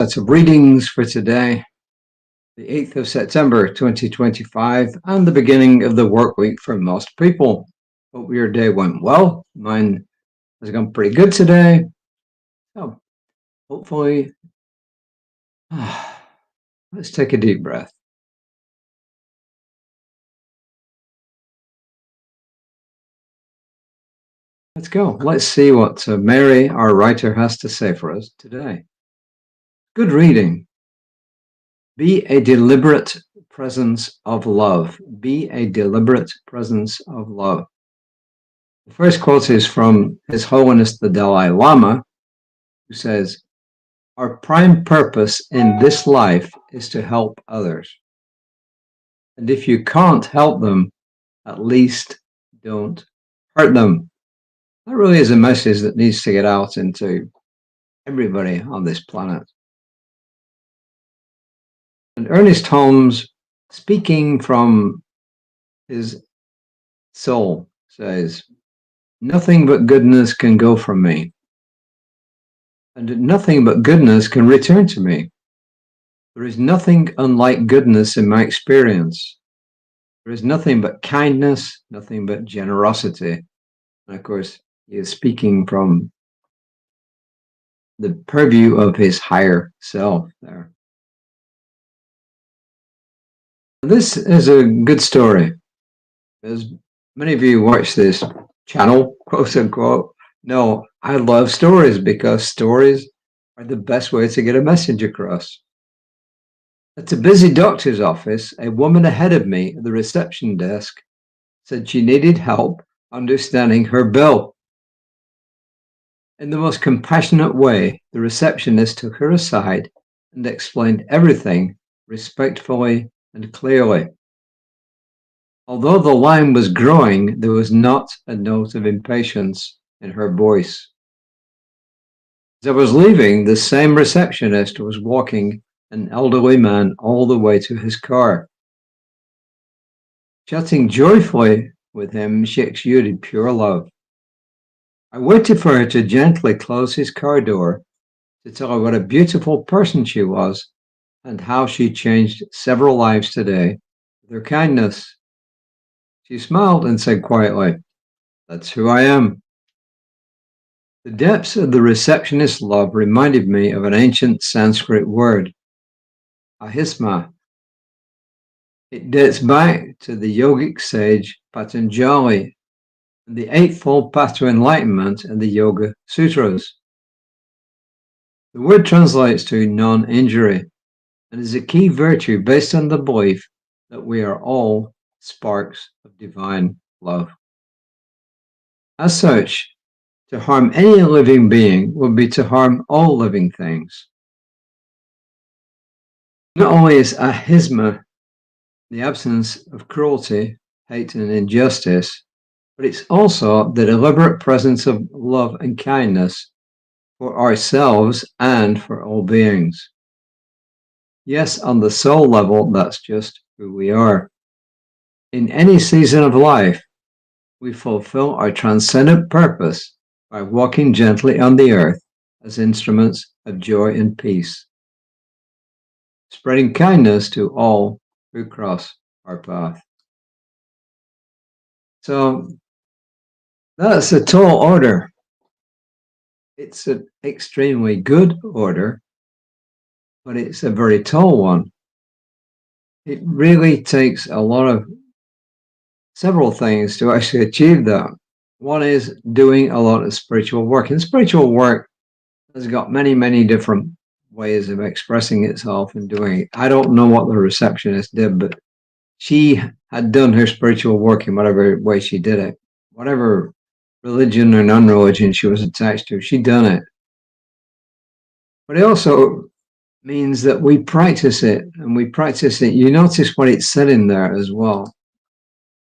Sets of readings for today, the 8th of September 2025, and the beginning of the work week for most people. Hope your day went well. Mine has gone pretty good today. So hopefully, let's take a deep breath. Let's go. Let's see what Mary, our writer, has to say for us today. Good reading. Be a deliberate presence of love. Be a deliberate presence of love. The first quote is from His Holiness the Dalai Lama, who says, "Our prime purpose in this life is to help others. And if you can't help them, at least don't hurt them." That really is a message that needs to get out into everybody on this planet. And Ernest Holmes, speaking from his soul, says, "Nothing but goodness can go from me, and nothing but goodness can return to me. There is nothing unlike goodness in my experience. There is nothing but kindness, nothing but generosity." And of course, he is speaking from the purview of his higher self there. This is a good story. As many of you watch this channel, quote unquote, know I love stories because stories are the best way to get a message across. At a busy doctor's office, a woman ahead of me at the reception desk said she needed help understanding her bill. In the most compassionate way, the receptionist took her aside and explained everything respectfully and clearly. Although the line was growing, there was not a note of impatience in her voice. As I was leaving, the same receptionist was walking an elderly man all the way to his car. Chatting joyfully with him, she exuded pure love. I waited for her to gently close his car door to tell her what a beautiful person she was and how she changed several lives today with her kindness. She smiled and said quietly, "That's who I am." The depths of the receptionist's love reminded me of an ancient Sanskrit word, ahisma. It dates back to the yogic sage Patanjali and the Eightfold Path to Enlightenment and the Yoga Sutras. The word translates to non-injury and is a key virtue based on the belief that we are all sparks of divine love. As such, to harm any living being would be to harm all living things. Not only is ahisma the absence of cruelty, hate, and injustice, but it's also the deliberate presence of love and kindness for ourselves and for all beings. Yes, on the soul level, that's just who we are. In any season of life, we fulfill our transcendent purpose by walking gently on the earth as instruments of joy and peace, spreading kindness to all who cross our path. So that's a tall order. It's an extremely good order, but it's a very tall one. It really takes several things to actually achieve that. One is doing a lot of spiritual work. And spiritual work has got many, many different ways of expressing itself and doing it. I don't know what the receptionist did, but she had done her spiritual work in whatever way she did it. Whatever religion or non-religion she was attached to, she'd done it. But it also means that we practice it, and we practice it. You notice what it said in there as well.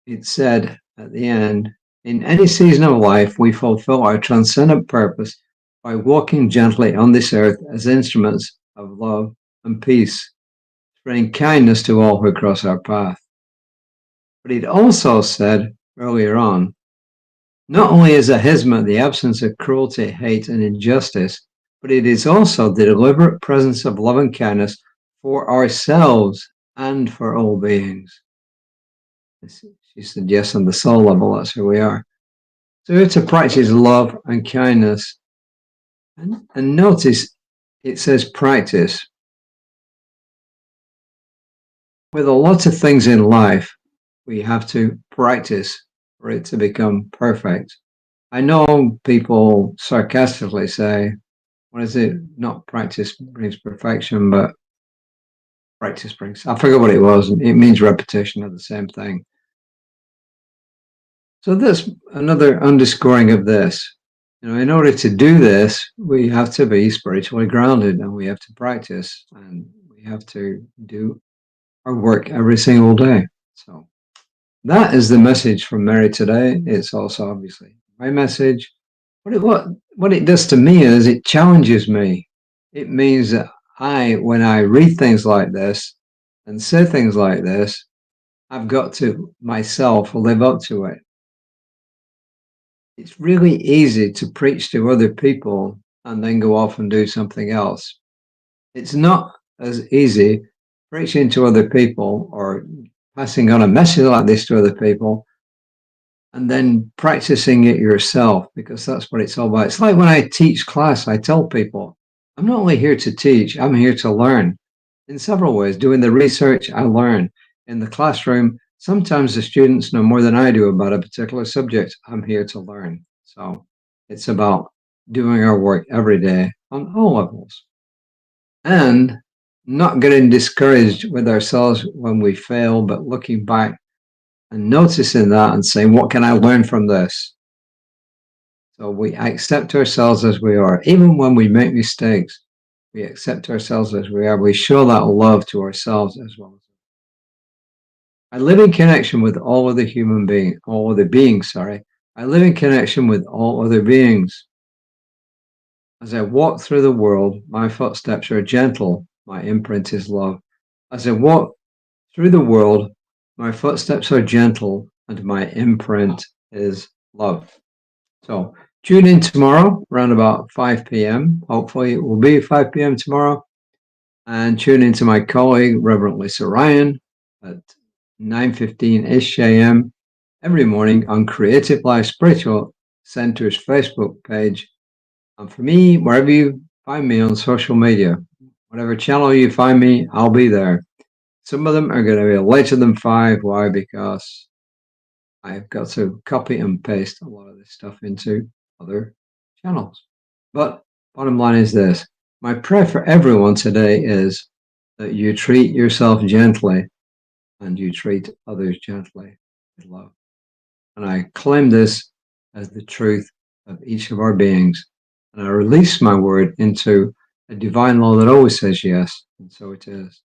It said at the end, in any season of life, we fulfill our transcendent purpose by walking gently on this earth as instruments of love and peace, spreading kindness to all who cross our path. But it also said earlier on, not only is ahisma the absence of cruelty, hate, and injustice, but it is also the deliberate presence of love and kindness for ourselves and for all beings. She said, yes, on the soul level, that's who we are. So we're to practice love and kindness. And notice it says practice. With a lot of things in life, we have to practice for it to become perfect. I know people sarcastically say, what is it? Not practice brings perfection, but practice brings. I forget what it was. It means repetition of the same thing. So that's another underscoring of this. In order to do this, we have to be spiritually grounded, and we have to practice, and we have to do our work every single day. So that is the message from Mary today. It's also obviously my message. What it does to me is it challenges me. It means that when I read things like this and say things like this, I've got to myself live up to it. It's really easy to preach to other people and then go off and do something else. It's not as easy preaching to other people or passing on a message like this to other people and then practicing it yourself, because that's what it's all about. It's like when I teach class, I tell people, I'm not only here to teach, I'm here to learn in several ways. Doing the research, I learn. In the classroom, sometimes the students know more than I do about a particular subject. I'm here to learn. So it's about doing our work every day on all levels and not getting discouraged with ourselves when we fail, but looking back and noticing that and saying, what can I learn from this? So we accept ourselves as we are. Even when we make mistakes, we accept ourselves as we are. We show that love to ourselves as well. I live in connection with all other beings. I live in connection with all other beings. As I walk through the world, my footsteps are gentle. My imprint is love. As I walk through the world, my footsteps are gentle, and my imprint is love. So tune in tomorrow around about 5 p.m. Hopefully it will be 5 p.m. tomorrow. And tune in to my colleague, Reverend Lisa Ryan, at 9:15-ish a.m. every morning on Creative Life Spiritual Center's Facebook page. And for me, wherever you find me on social media, whatever channel you find me, I'll be there. Some of them are going to be later than 5. Why? Because I've got to copy and paste a lot of this stuff into other channels. But bottom line is this. My prayer for everyone today is that you treat yourself gently and you treat others gently with love. And I claim this as the truth of each of our beings. And I release my word into a divine law that always says yes. And so it is.